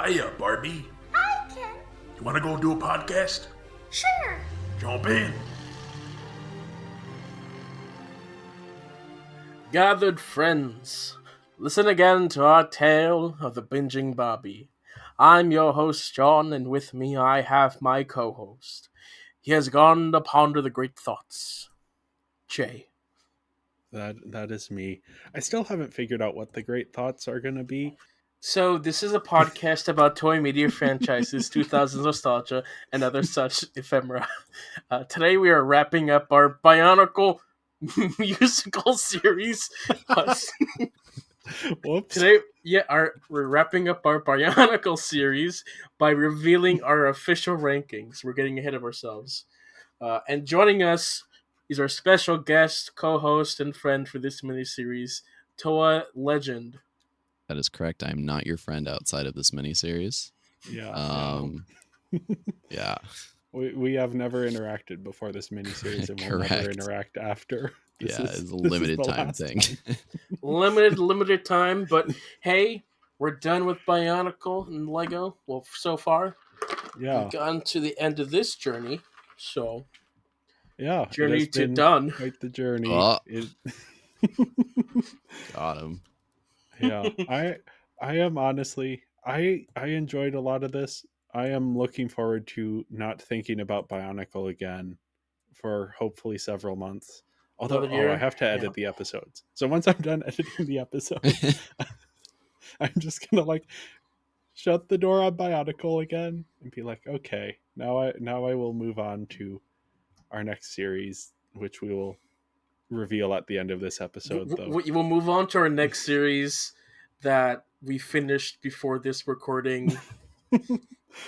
Hiya, Barbie. Hi, Ken. You want to go do a podcast? Sure. Jump in. Gathered friends, listen again to our tale of the binging Bobby. I'm your host, John, and with me I have my co-host. He has gone to ponder the great thoughts. Jay. That is me. I still haven't figured out what the great thoughts are going to be. So this is a podcast about toy media franchises, 2000s nostalgia, and other such ephemera. Today we are wrapping up our Bionicle musical series. Whoops. Today, we're wrapping up our Bionicle series by revealing our official rankings. We're getting ahead of ourselves. And joining us is our special guest, co-host, and friend for this miniseries, Toa Legend. That is correct. I am not your friend outside of this miniseries. Yeah. Yeah. We have never interacted before this miniseries, and we'll never Correct. interact after. It's a limited time thing. limited time, but hey, we're done with Bionicle and Lego. Well, so far, Yeah. we've gotten to the end of this journey. So, Yeah. journey it has to been done. Quite the journey. Oh. Got him. Yeah. I am honestly. I enjoyed a lot of this. I am looking forward to not thinking about Bionicle again for hopefully several months. Although, Another year? I have to edit the episodes. So once I'm done editing the episodes, I'm just gonna shut the door on Bionicle again and be like, okay, now I will move on to our next series, which we will reveal at the end of this episode. Though We will move on to our next series that we finished before this recording.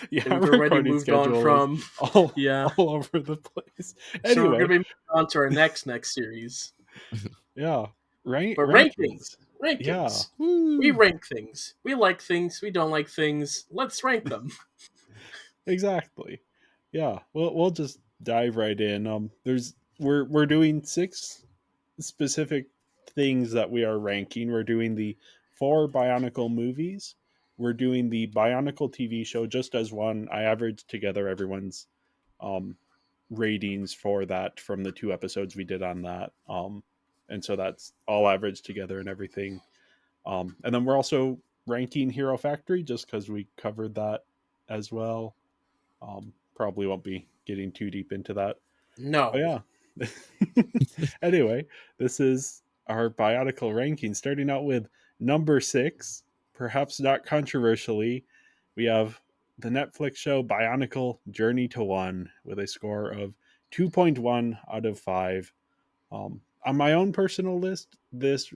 yeah, And our we've already recording moved on schedule from. is all Yeah. over the place. So we're Anyway, going to be moving on to our next series. yeah, right. But rankings. Yeah. We rank things. We like things. We don't like things. Let's rank them. Exactly. Yeah. We'll just dive right in. We're doing 6 specific things that we are ranking. We're doing the 4 Bionicle movies. We're doing the Bionicle TV show just as one. I averaged together everyone's ratings for that from the 2 episodes we did on that. And so that's all averaged together and everything. And then we're also ranking Hero Factory just because we covered that as well. Probably won't be getting too deep into that. No. Oh yeah. Anyway, this is our Bionicle ranking, starting out with number 6. Perhaps not controversially, we have the Netflix show Bionicle Journey to One with a score of 2.1 out of 5. On my own personal list, this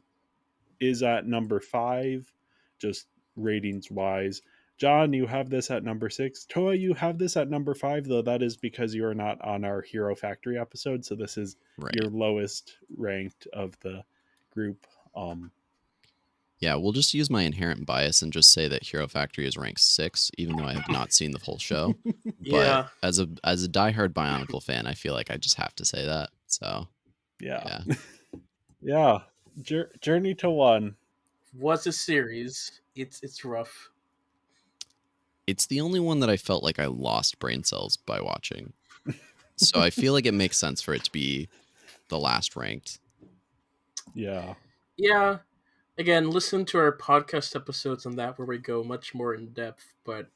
is at number 5, just ratings wise. John, you have this at number 6. Toa, you have this at number 5, though that is because you are not on our Hero Factory episode, so this is your lowest ranked of the group. Yeah, we'll just use my inherent bias and just say that Hero Factory is ranked 6, even though I have not seen the full show. Yeah. But as a diehard Bionicle fan, I feel like I just have to say that. So Yeah. Yeah. Journey to One was a series. It's rough. It's the only one that I felt like I lost brain cells by watching. So I feel like it makes sense for it to be the last ranked. Yeah. Yeah. Again, listen to our podcast episodes on that where we go much more in depth, but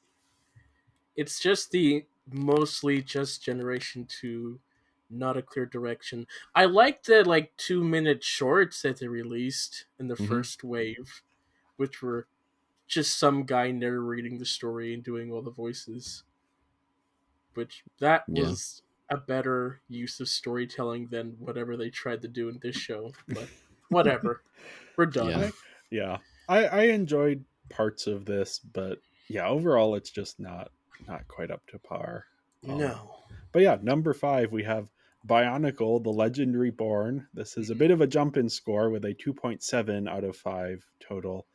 it's just the mostly just Generation 2, not a clear direction. I like the 2-minute shorts that they released in the first wave, which were just some guy narrating the story and doing all the voices. Which that was a better use of storytelling than whatever they tried to do in this show. But whatever. We're done. Yeah. I enjoyed parts of this, but yeah, overall it's just not quite up to par. No. But yeah, number 5 we have Bionicle, The Legend Reborn. This is a bit of a jump in score with a 2.7 out of 5 total.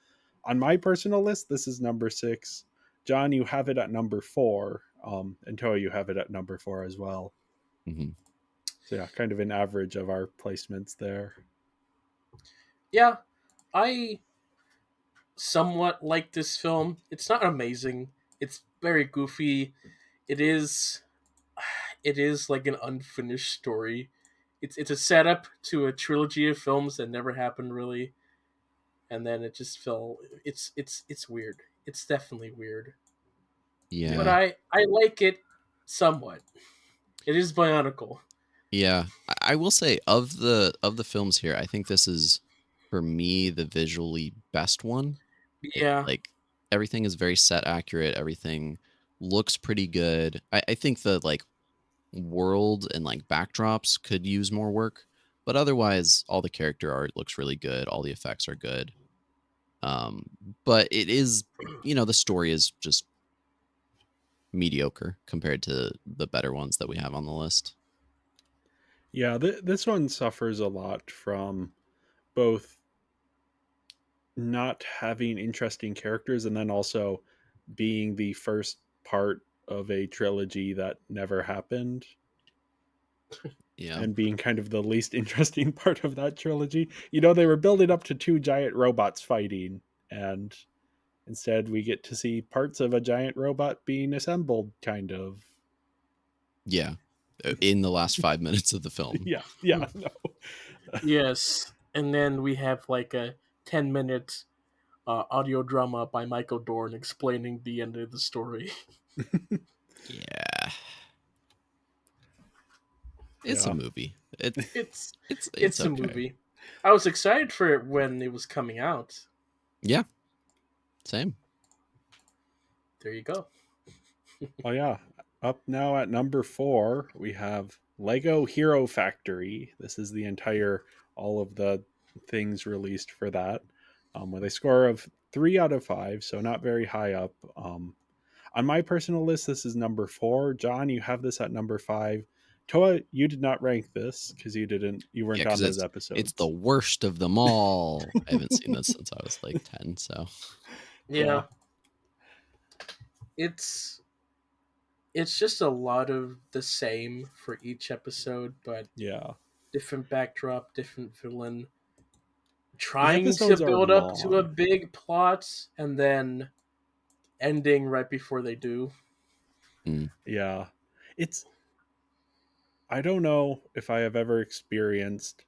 On my personal list, this is number 6. John, you have it at number 4. And Toa, you have it at number 4 as well. Mm-hmm. So yeah, kind of an average of our placements there. Yeah, I somewhat like this film. It's not amazing. It's very goofy. It is it is like an unfinished story. It's a setup to a trilogy of films that never happened really, and then it just fell. It's weird. It's definitely weird, but Yeah. Yeah. I like it somewhat. It is Bionicle. Yeah. I will say of the films here, I think this is for me the visually best one. Yeah, Like everything is very set accurate, everything looks pretty good. I think the like world and like backdrops could use more work, but otherwise all the character art looks really good, all the effects are good. Um but it is, the story is just mediocre compared to the better ones that we have on the list. Yeah, this one suffers a lot from both not having interesting characters and then also being the first part of a trilogy that never happened Yeah. and being kind of the least interesting part of that trilogy. You know, they were building up to two giant robots fighting, and instead we get to see parts of a giant robot being assembled, kind of. Yeah. In the last 5 minutes of the film. Yeah, yeah, no. yes, and then we have like a 10 minute audio drama by Michael Dorn explaining the end of the story. Yeah. It's a Yeah. movie. It It's it's it's a okay. movie. I was excited for it when it was coming out. Yeah. Same. There you go. Oh yeah. Up now at number 4, we have Lego Hero Factory. This is the entire all of the things released for that, with a score of 3 out of 5, so not very high up. On my personal list, this is number 4. John, you have this at number 5. Toa, you did not rank this because you Yeah, weren't on because those it's the episodes. worst of them all. I haven't seen this since I was like 10, so Yeah, Yeah, it's it's just a lot of the same for each episode, but yeah. different backdrop, different villain, The trying to episodes are build up to a long. big plot and then ending right before they do. mm, Yeah, it's. I don't know if I have ever experienced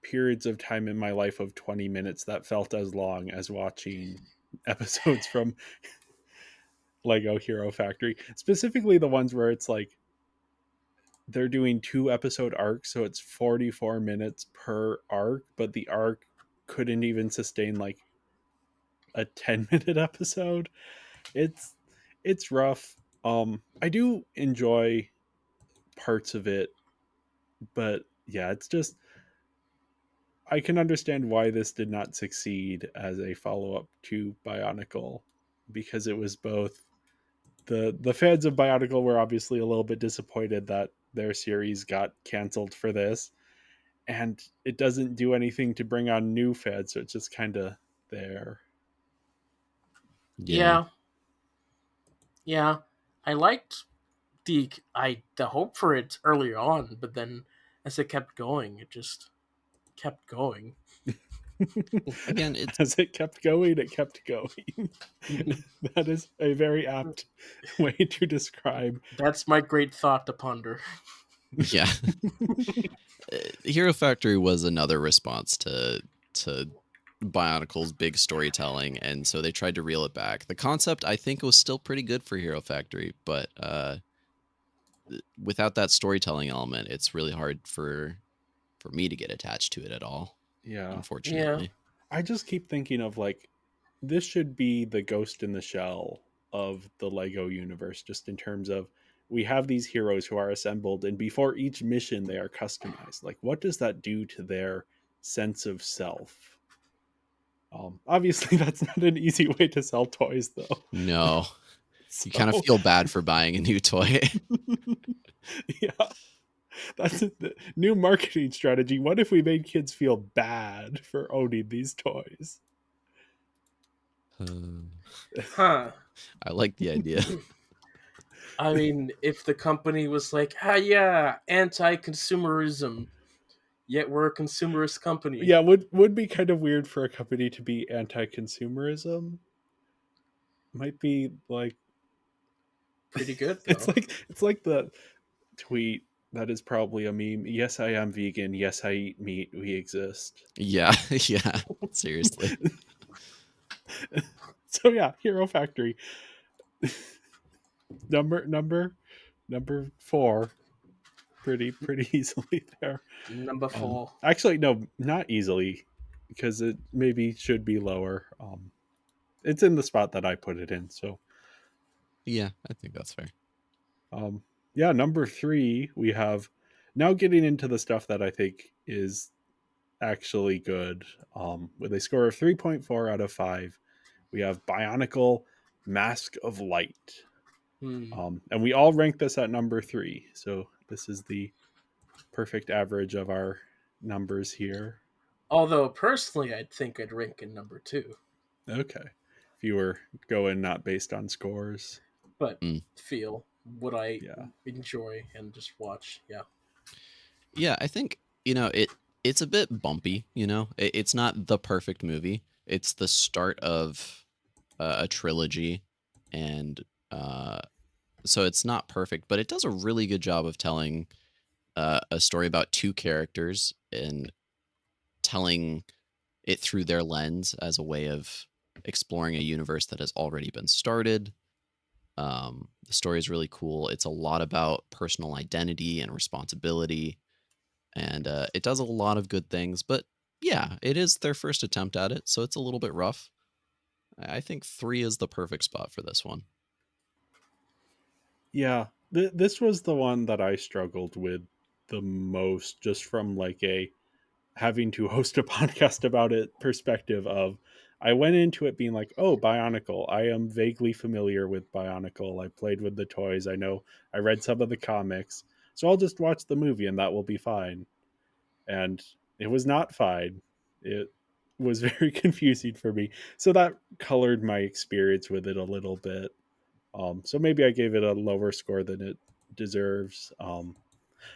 periods of time in my life of 20 minutes that felt as long as watching episodes from Lego Hero Factory, specifically the ones where it's like they're doing 2 episode arcs, so it's 44 minutes per arc, but the arc couldn't even sustain like a 10-minute episode. It's rough. I do enjoy parts of it, but yeah, it's just I can understand why this did not succeed as a follow-up to Bionicle, because it was both the fans of Bionicle were obviously a little bit disappointed that their series got canceled for this, and it doesn't do anything to bring on new fans, so it's just kind of there. yeah. Yeah, yeah. I liked the hope for it earlier on, but then as it kept going, it just kept going. Again, it's As it kept going, it kept going. That is a very apt way to describe. That's my great thought to ponder. yeah. Hero Factory was another response to Bionicle's big storytelling, and so they tried to reel it back. The concept I think was still pretty good for Hero Factory, but without that storytelling element, it's really hard for me to get attached to it at all, Yeah. Yeah, unfortunately. I just keep thinking of like this should be the ghost in the shell of the Lego universe, just in terms of we have these heroes who are assembled, and before each mission, they are customized. Like, what does that do to their sense of self? Obviously, that's not an easy way to sell toys, though. No, you kind of So, feel bad for buying a new toy. yeah, that's the new marketing strategy. What if we made kids feel bad for owning these toys? Uh, huh. I like the idea. I mean, if the company was like, ah, yeah, anti-consumerism, yet we're a consumerist company. Yeah, would be kind of weird for a company to be anti-consumerism, might be like Pretty good it's though. like the tweet that is probably a meme. Yes, I am vegan. Yes, I eat meat. We exist. Yeah, yeah. Seriously. So yeah, Hero Factory. Number 4, pretty easily there. Number 4. Actually, no, not easily, because it maybe should be lower. It's in the spot that I put it in. So, Yeah, I think that's fair. um, yeah, number 3 we have now getting into the stuff that I think is actually good. With a score of 3.4 out of 5, we have Bionicle Mask of Light. Hmm. And we all rank this at number 3. So this is the perfect average of our numbers here. Although personally, I'd think I'd rank in number 2, Okay. If you were going not based on scores. but Mm. feel what I Yeah. enjoy and just watch. Yeah. Yeah, I think it's a bit bumpy. It's not the perfect movie. It's the start of a trilogy, and uh, so it's not perfect, but it does a really good job of telling a story about two characters and telling it through their lens as a way of exploring a universe that has already been started. The story is really cool. It's a lot about personal identity and responsibility, and it does a lot of good things. But yeah, it is their first attempt at it, so it's a little bit rough. I think 3 is the perfect spot for this one. Yeah. This was the one that I struggled with the most, just from like a having to host a podcast about it perspective of I went into it being like, oh, Bionicle. I am vaguely familiar with Bionicle. I played with the toys. I know I read some of the comics. So I'll just watch the movie and that will be fine. And it was not fine. It was very confusing for me. So that colored my experience with it a little bit. So maybe I gave it a lower score than it deserves.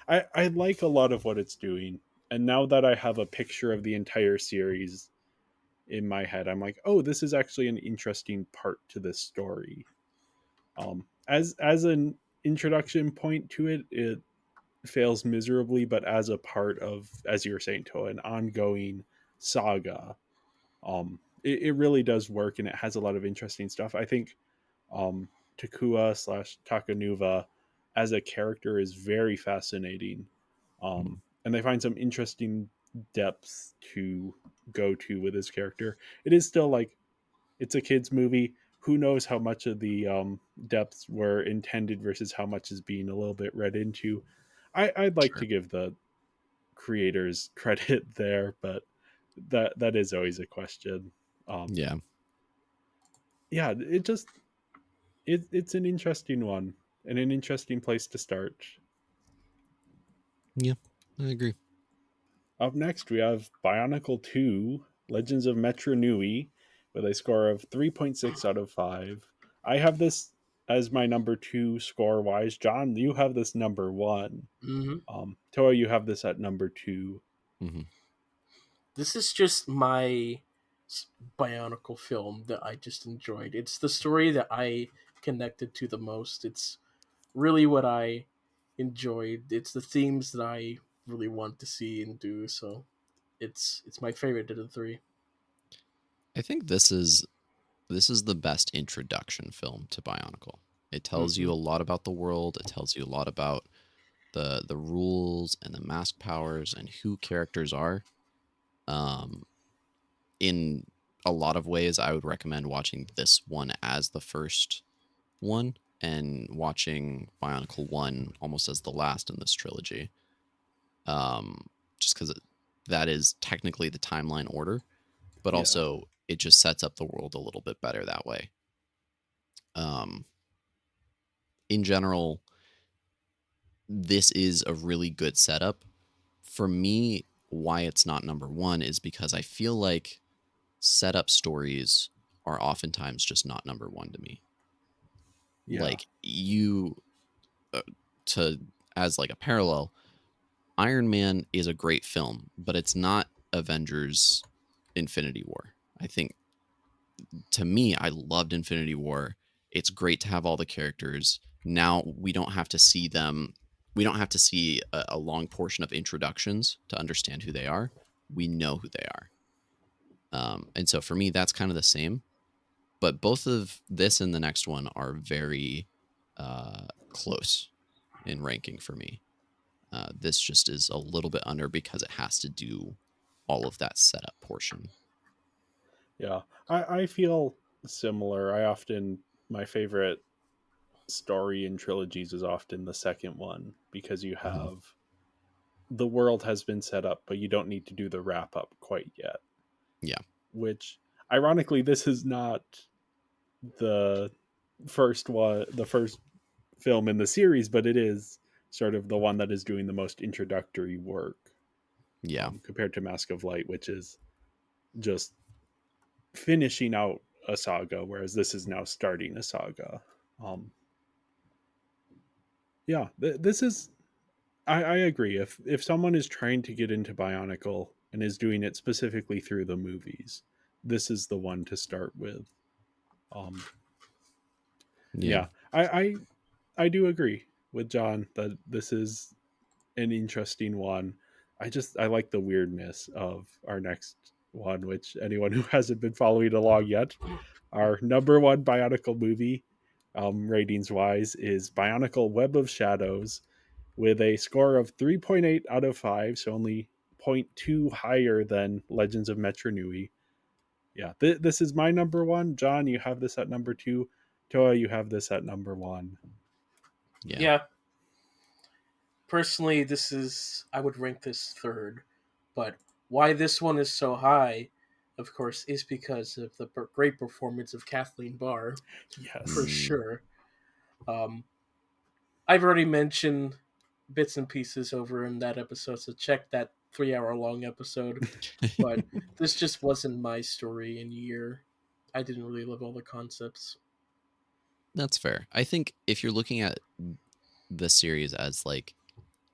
I like a lot of what it's doing. And now that I have a picture of the entire series in my head, I'm like, oh, this is actually an interesting part to this story. As an introduction point to it, it fails miserably, but as a part of, as you were saying, to an ongoing saga, it really does work, and it has a lot of interesting stuff. I think um, Takua slash Takanuva as a character is very fascinating. Mhm. And they find some interesting depths to go to with his character. It is still like it's a kids movie. Who knows how much of the depths were intended versus how much is being a little bit read into. I'd like Sure. to give the creators credit there, but that is always a question. Um, Yeah. yeah, it's an interesting one and an interesting place to start. Yeah. I agree. Up next, we have Bionicle 2 Legends of Metro Nui with a score of 3.6 out of 5. I have this as my number 2 score wise. John, you have this number 1. Hmm. Toa, you have this at number 2. Hmm. This is just my Bionicle film that I just enjoyed. It's the story that I connected to the most. It's really what I enjoyed. It's the themes that I really want to see and do. So it's my favorite of the 3. I think this is the best introduction film to Bionicle. It tells Hmm. you a lot about the world. It tells you a lot about the rules and the mask powers and who characters are. Um, in a lot of ways, I would recommend watching this one as the first one and watching Bionicle 1 almost as the last in this trilogy. Um, just because that is technically the timeline order, but Yeah. also it just sets up the world a little bit better that way. Um, in general, this is a really good setup. For me, why it's not number 1 is because I feel like setup stories are oftentimes just not number 1 to me. Yeah. Like uh, to as like a parallel, Iron Man is a great film, but it's not Avengers Infinity War. I think to me, I loved Infinity War. It's great to have all the characters. Now we don't have to see them. We don't have to see a long portion of introductions to understand who they are. We know who they are. And so for me, that's kind of the same. But both of this and the next one are very close in ranking for me. This just is a little bit under because it has to do all of that setup portion. Yeah, I feel similar. My favorite story in trilogies is often the second one because you Mhm. have the world has been set up, but you don't need to do the wrap up quite yet. Yeah. Which, ironically, this is not the the first film in the series, but it is sort of the one that is doing the most introductory work Yeah. compared to Mask of Light, which is just finishing out a saga, whereas this is now starting a saga. Um, yeah, this is. I agree. If someone is trying to get into Bionicle and is doing it specifically through the movies, this is the one to start with. Um, and Yeah. yeah, I do agree with John that this is an interesting one. I like the weirdness of our next one, which anyone who hasn't been following along yet, our number one Bionicle movie, ratings wise, is Bionicle Web of Shadows with a score of 3.8 out of 5, so only zero point 0.2 higher than Legends of Metro Nui. Yeah, this is my number one. John, you have this at number two. Toa, you have this at number one. Yeah. Yeah, personally, I would rank this third, but why this one is so high, of course, is because of the great performance of Kathleen Barr, for Yes. Mm, sure. Um, I've already mentioned bits and pieces over in that episode, so check that 3 hour long episode. But this just wasn't my story in year. I didn't really love all the concepts. that's fair. I think if you're looking at the series as like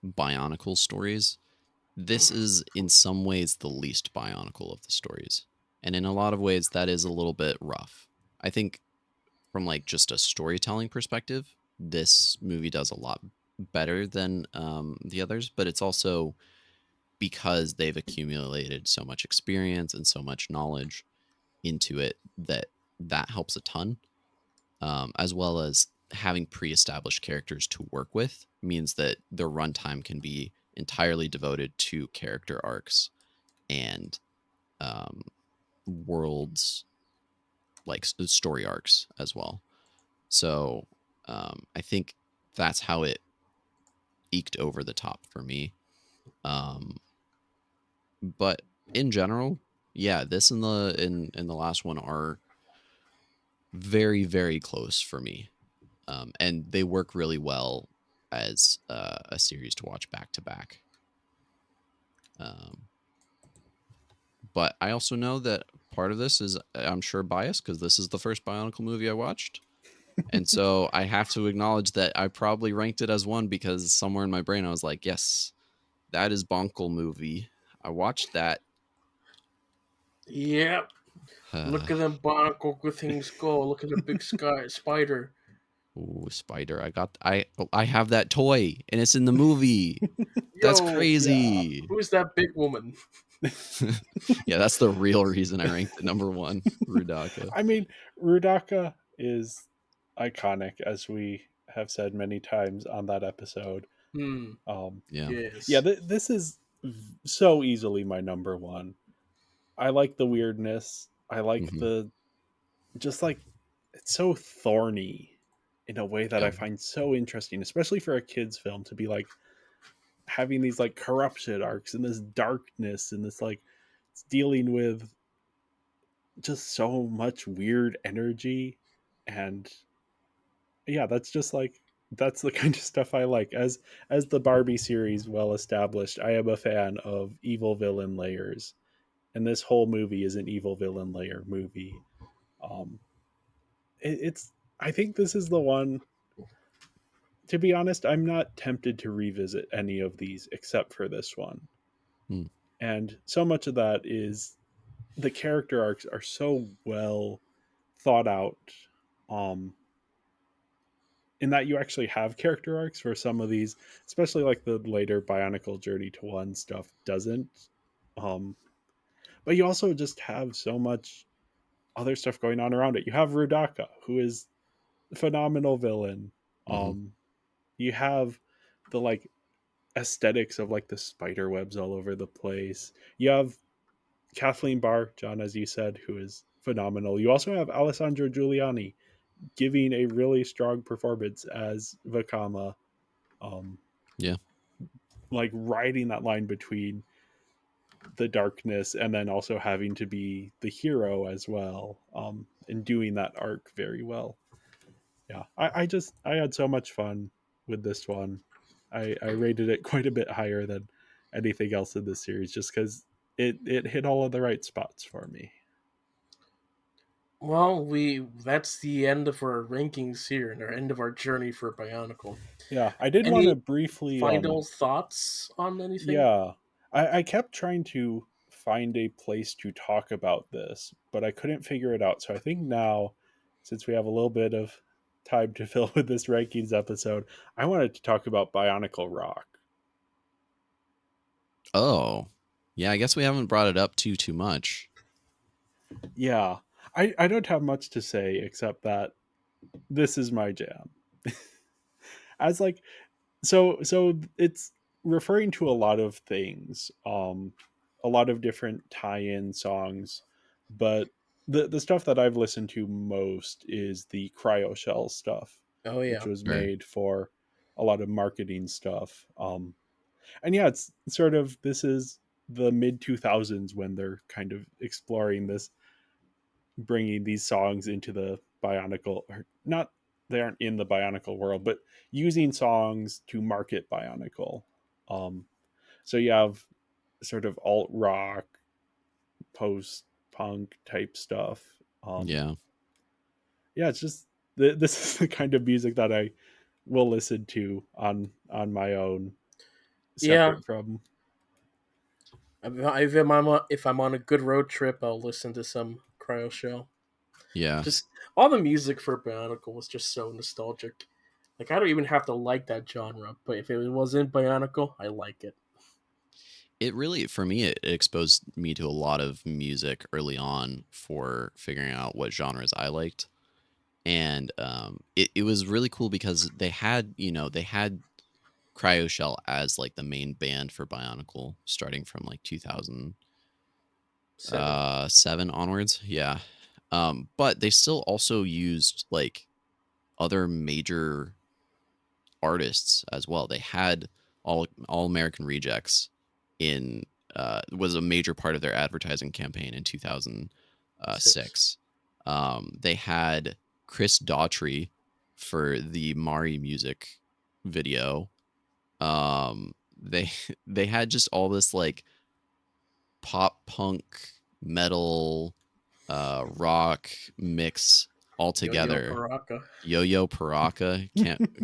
Bionicle stories, this is in some ways the least Bionicle of the stories. And in a lot of ways, that is a little bit rough. I think from like just a storytelling perspective, this movie does a lot better than the others, but it's also because they've accumulated so much experience and so much knowledge into it that that helps a ton, as well as having pre-established characters to work with means that their runtime can be entirely devoted to character arcs and um, worlds like story arcs as well. So I think that's how it eked over the top for me. Um, but in general, yeah, this and the last one are very very close for me, and they work really well as a series to watch back to back. Um, but I also know that part of this is I'm sure biased because this is the first Bionicle movie I watched. And so I have to acknowledge that I probably ranked it as one because somewhere in my brain I was like, yes, that is Bonkle movie. I watched that. Yep. Look at them barnacle with things go. Look at the big sky spider. Ooh, spider. I have that toy and it's in the movie. That's Yo, Yeah. crazy. who's that big woman? Yeah, that's the real reason I ranked it number one, Rudaka. I mean, Rudaka is iconic, as we have said many times on that episode. Hmm. Um, Yeah. yeah, Yes. this is so easily my number one. I like the weirdness. I like Hmm. the just like it's so thorny in a way that I Yep. find so interesting, especially for a kids film to be like having these like corruption arcs and this darkness and this like it's dealing with just so much weird energy and yeah, that's just like that's the kind of stuff I like. As the Barbie series well established, I am a fan of evil villain layers, and this whole movie is an evil villain layer movie. Um, it's I think this is the one. To be honest, I'm not tempted to revisit any of these except for this one, and so much of that is the character arcs are so well. thought out, um, in that you actually have character arcs for some of these, especially like the later Bionicle Journey to One stuff doesn't. Um, but you also just have so much other stuff going on around it. You have Rudaka, who is a phenomenal villain. Hmm. Um, you have the like aesthetics of like the spider webs all over the place. You have Kathleen Barr, John, as you said, who is phenomenal. You also have Alessandro Giuliani giving a really strong performance as Vakama, um, Yeah. like riding that line between the darkness and then also having to be the hero as well, and doing that arc very well. Yeah, I had so much fun with this one. I rated it quite a bit higher than anything else in this series just because it hit all of the right spots for me. Well, we that's the end of our rankings here and our end of our journey for Bionicle. Yeah, I did want Any to briefly final thoughts on anything? yeah, I kept trying to find a place to talk about this, but I couldn't figure it out. So I think now, since we have a little bit of time to fill with this rankings episode, I wanted to talk about Bionicle Rock. Oh, yeah. I guess we haven't brought it up too much. Yeah, I don't have much to say except that this is my jam. As like so it's referring to a lot of things, a lot of different tie-in songs, but the stuff that I've listened to most is the Cryo Shell stuff, Oh which yeah. was Sure. made for a lot of marketing stuff. And yeah, it's sort of, this is the mid 2000s when they're kind of exploring this, bringing these songs into the Bionicle, or not, they aren't in the Bionicle world, but using songs to market Bionicle. Um, so you have sort of alt rock, post punk type stuff. Um, Yeah. yeah, it's just this is the kind of music that I will listen to on my own, Yeah. separate from. If I'm on a good road trip, I'll listen to some Cryo Shell. Yeah. Just all the music for Bionicle was just so nostalgic. Like I don't even have to like that genre, but if it wasn't Bionicle, I like it. It really, for me, it exposed me to a lot of music early on for figuring out what genres I liked. And it was really cool because they had Cryo Shell as like the main band for Bionicle starting from like 2007 Seven. onwards. Yeah. But they still also used like other major artists as well. They had All American Rejects in was a major part of their advertising campaign in 6. 2006. They had Chris Daughtry for the Mari music video. They they had just all this like pop punk metal rock mix all Yo Yo together. Baraka. Yo-Yo Paraka,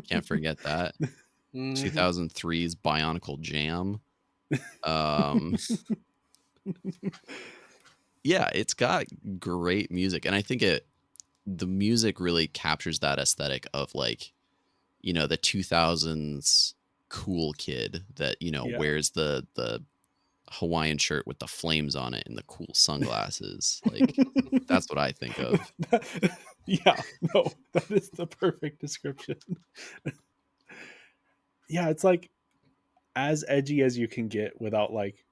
can't forget that. Hmm. 2003's Bionicle Jam. Um, yeah, it's got great music, and I think the music really captures that aesthetic of like, the 2000s cool kid that, Yeah. wears the Hawaiian shirt with the flames on it and the cool sunglasses. Like that's what I think of. Yeah, no, that is the perfect description. Yeah, it's like as edgy as you can get without like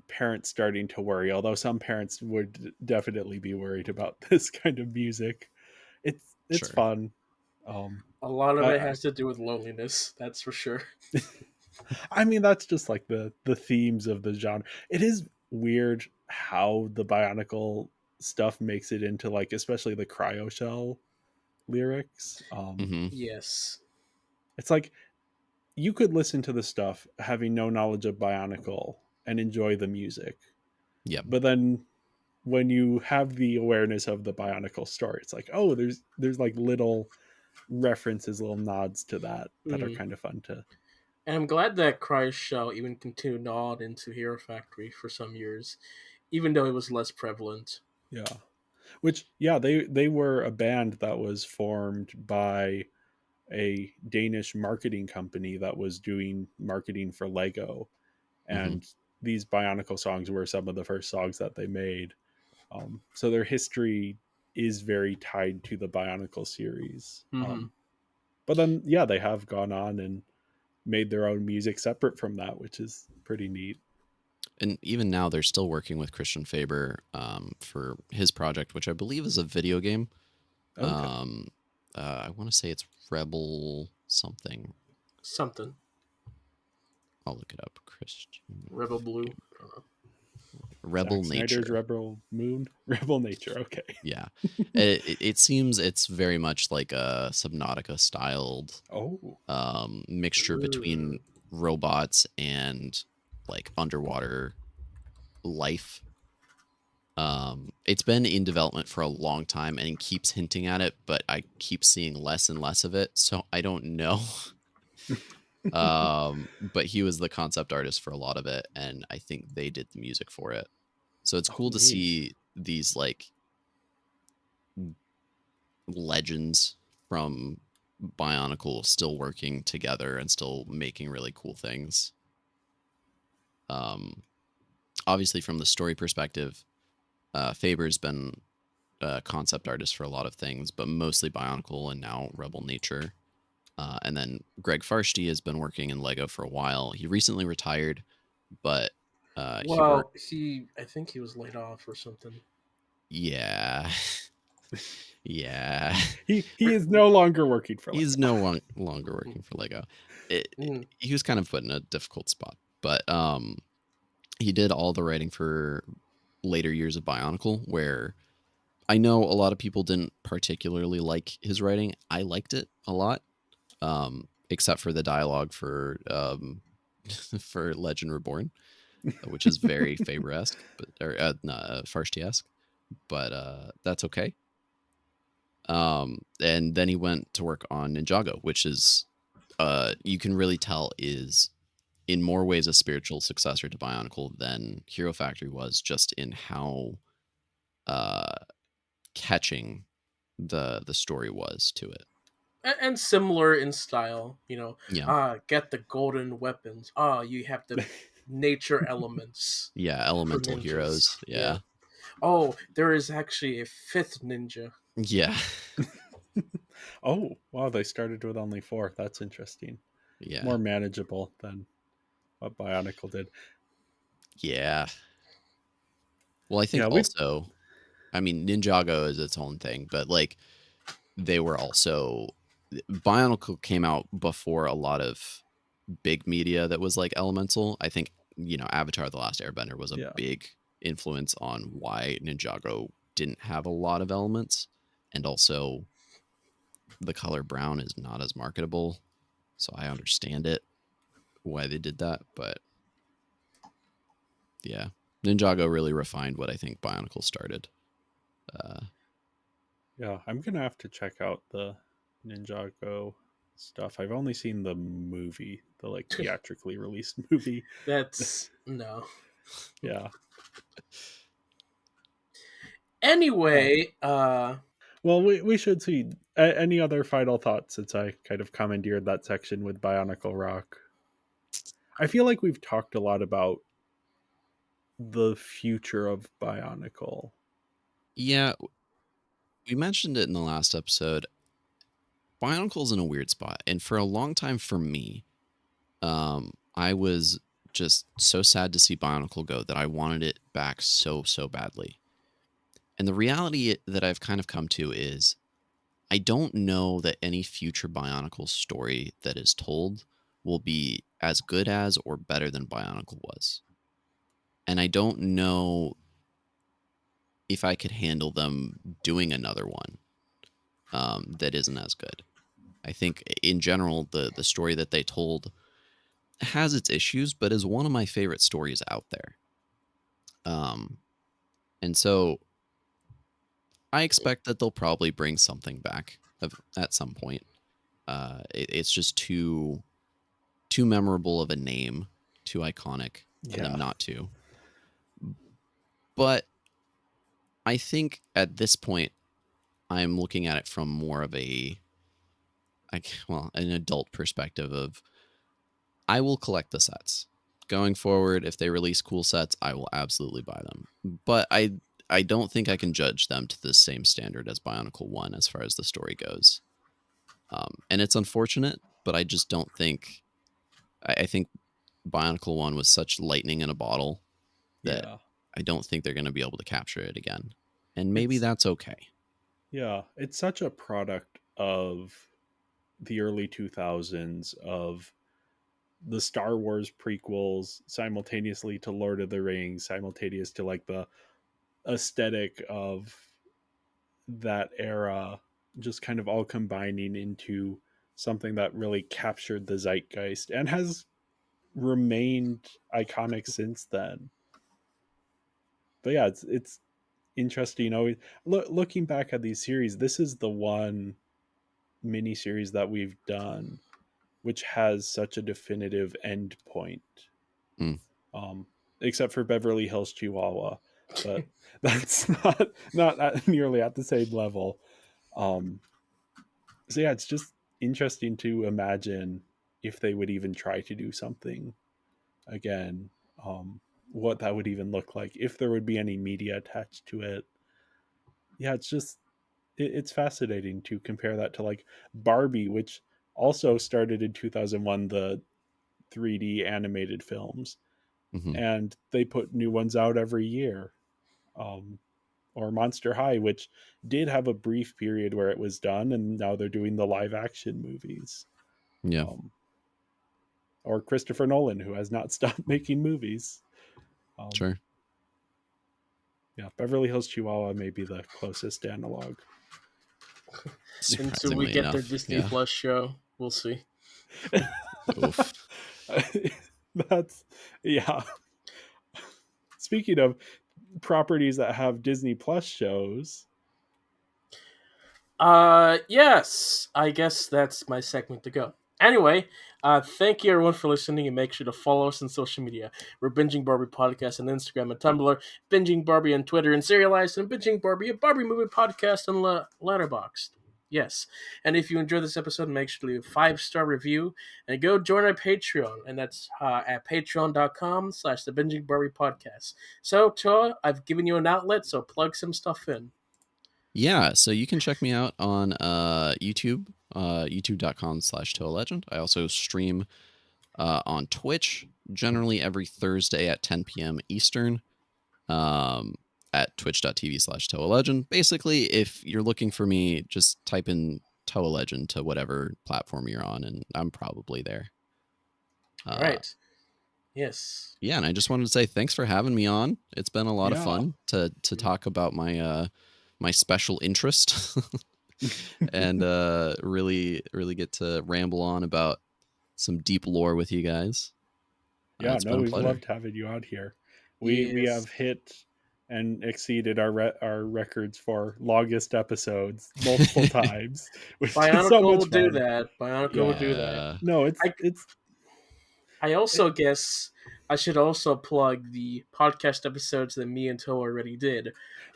parents starting to worry, although some parents would definitely be worried about this kind of music. It's Sure. fun. um A lot of I, it I has to do with loneliness, that's for sure. I mean, that's just like the themes of the genre. It is weird how the Bionicle stuff makes it into like, especially the Cryo Shell lyrics. Hmm. Yes. It's like you could listen to the stuff having no knowledge of Bionicle and enjoy the music, Yep. but then when you have the awareness of the Bionicle story, it's like, oh, there's like little references, little nods to that are Mm. kind of fun to. And I'm glad that Cry's Shell even continued on into Hero Factory for some years, even though it was less prevalent. Yeah. Which, yeah, they were a band that was formed by a Danish marketing company that was doing marketing for Lego, Hmm. and these Bionicle songs were some of the first songs that they made. So their history is very tied to the Bionicle series. Hmm. But then, yeah, they have gone on and made their own music separate from that, which is pretty neat. And even now, they're still working with Christian Faber for his project, which I believe is a video game. Okay. Um, I want to say it's Rebel something. Something. I'll look it up. Christian Rebel Blue. Rebel Zack Snyder's Nature. Rebel Moon, Rebel Nature. Okay. Yeah, it seems it's very much like a Subnautica styled Oh, mixture between robots and like underwater life. It's been in development for a long time and he keeps hinting at it, but I keep seeing less and less of it, so I don't know. But he was the concept artist for a lot of it, and I think they did the music for it. So it's oh, cool to neat. see these like legends from Bionicle still working together and still making really cool things. Um, Obviously, from the story perspective, Faber's been a concept artist for a lot of things, but mostly Bionicle and now Rebel Nature. And then Greg Farshty has been working in Lego for a while. He recently retired, but he Well, worked. I think he was laid off or something. Yeah, yeah. He is no longer working for He's Lego. no longer working for Lego. Mm. He was kind of put in a difficult spot, but he did all the writing for later years of Bionicle, where I know a lot of people didn't particularly like his writing. I liked it a lot, except for the dialogue for for Legend Reborn, which is very Faber-esque, but or not Farshty-esque, but that's okay. And then he went to work on Ninjago, which is you can really tell is in more ways a spiritual successor to Bionicle than Hero Factory was, just in how uh, catching the story was to it. And similar in style, Yeah, get the golden weapons. You have the nature elements yeah, for elemental ninjas. heroes. Yeah. Yeah, Oh, there is actually a fifth ninja. yeah, Oh, wow, they started with only 4. That's interesting. yeah, More manageable than what Bionicle did. yeah. Well, I think Yeah, we also, I mean, Ninjago is its own thing, but like they were also Bionicle came out before a lot of big media that was like elemental. I think, Avatar The Last Airbender was a yeah. big influence on why Ninjago didn't have a lot of elements. And also the color brown is not as marketable. So I understand it why they did that. But yeah, Ninjago really refined what I think Bionicle started. Uh, Yeah, I'm going to have to check out the Ninjago stuff. I've only seen the movie, the like theatrically released movie. That's no. Yeah. Uh, Anyway, well, we should see any other final thoughts since I kind of commandeered that section with Bionicle Rock. I feel like we've talked a lot about the future of Bionicle. yeah, we mentioned it in the last episode. Bionicle's in a weird spot. And for a long time for me, I was just so sad to see Bionicle go that I wanted it back so badly. And the reality that I've kind of come to is I don't know that any future Bionicle story that is told will be as good as or better than Bionicle was. And I don't know if I could handle them doing another one that isn't as good. I think in general, the story that they told has its issues, but is one of my favorite stories out there. Um, and so I expect that they'll probably bring something back at some point. It's just too memorable of a name, too iconic for them Yeah. not to. But I think at this point, I'm looking at it from more of an adult perspective of I will collect the sets. Going forward, if they release cool sets, I will absolutely buy them. But I don't think I can judge them to the same standard as Bionicle 1 as far as the story goes. And it's unfortunate, but I just don't think I think Bionicle 1 was such lightning in a bottle that Yeah. I don't think they're going to be able to capture it again. And maybe It's that's okay. yeah, it's such a product of the early 2000s, of the Star Wars prequels simultaneously to Lord of the Rings, simultaneous to like the aesthetic of that era, just kind of all combining into something that really captured the zeitgeist and has remained iconic since then. But yeah, it's interesting. Always looking back at these series, this is the one mini series that we've done which has such a definitive end point. Mm. Um, except for Beverly Hills Chihuahua, but that's not nearly at the same level. Um, so yeah, it's just interesting to imagine if they would even try to do something again. What that would even look like, if there would be any media attached to it. Yeah, it's just it's fascinating to compare that to like Barbie, which also started in 2001, the 3D animated films, Hmm. and they put new ones out every year. Um, or Monster High, which did have a brief period where it was done, and now they're doing the live action movies. Yeah, Um, or Christopher Nolan, who has not stopped making movies. Um, sure. yeah, Beverly Hills Chihuahua may be the closest analog. Until we Surprisingly get their enough, Disney yeah. Plus show, we'll see. Oof. That's yeah. Speaking of properties that have Disney Plus shows, Yes, I guess that's my segment to go. Anyway, thank you everyone for listening, and make sure to follow us on social media. We're Binging Barbie Podcast on Instagram and Tumblr, Binging Barbie on Twitter, and Serialized, and Binging Barbie, a Barbie movie podcast on Letterboxd. Yes, and if you enjoyed this episode, make sure to leave a 5-star review and go join our Patreon, and that's at patreon.com/the Binging Barbie Podcast. So, Toa, I've given you an outlet, so plug some stuff in. Yeah, so you can check me out on YouTube, youtube.com/toalegend. I also stream on Twitch, generally every Thursday at 10 p.m. Eastern, um, at twitch.tv/toalegend. Basically, if you're looking for me, just type in Toa Legend to whatever platform you're on, and I'm probably there. All Uh, right. Yes. yeah, and I just wanted to say thanks for having me on. It's been a lot of yeah. fun to talk about my special interest and really get to ramble on about some deep lore with you guys. Yeah, It's no, been a we've pleasure. loved having you out here. We Yes. have hit and exceeded our records for longest episodes multiple times, which is so Bionicle much will do fun. that. Bionicle will Yeah. do that. Yeah. No, I it's I it, also guess I should also plug the podcast episodes that me and Toe already did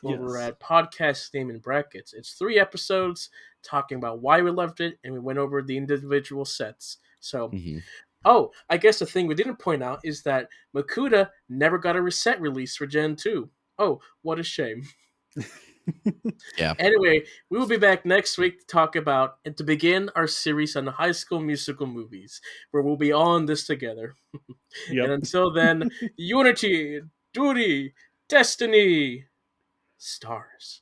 over yes. at Podcast Name in Brackets. It's 3 episodes talking about why we loved it, and we went over the individual sets. So, Hmm. oh, I guess the thing we didn't point out is that Makuta never got a reset release for Gen 2. Oh, what a shame. Yeah. Anyway, we will be back next week to talk about and to begin our series on High School Musical movies, where we'll be all in this together. And Yep. until then, unity, duty, destiny, stars.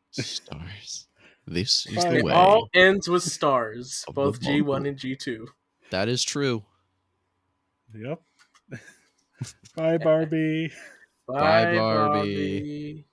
Stars. This is the Bye. It all way ends with stars, of the both G1 bundle. and G2. That is true. Yep. Bye, Barbie. Bye, Bye, Barbie. Barbie.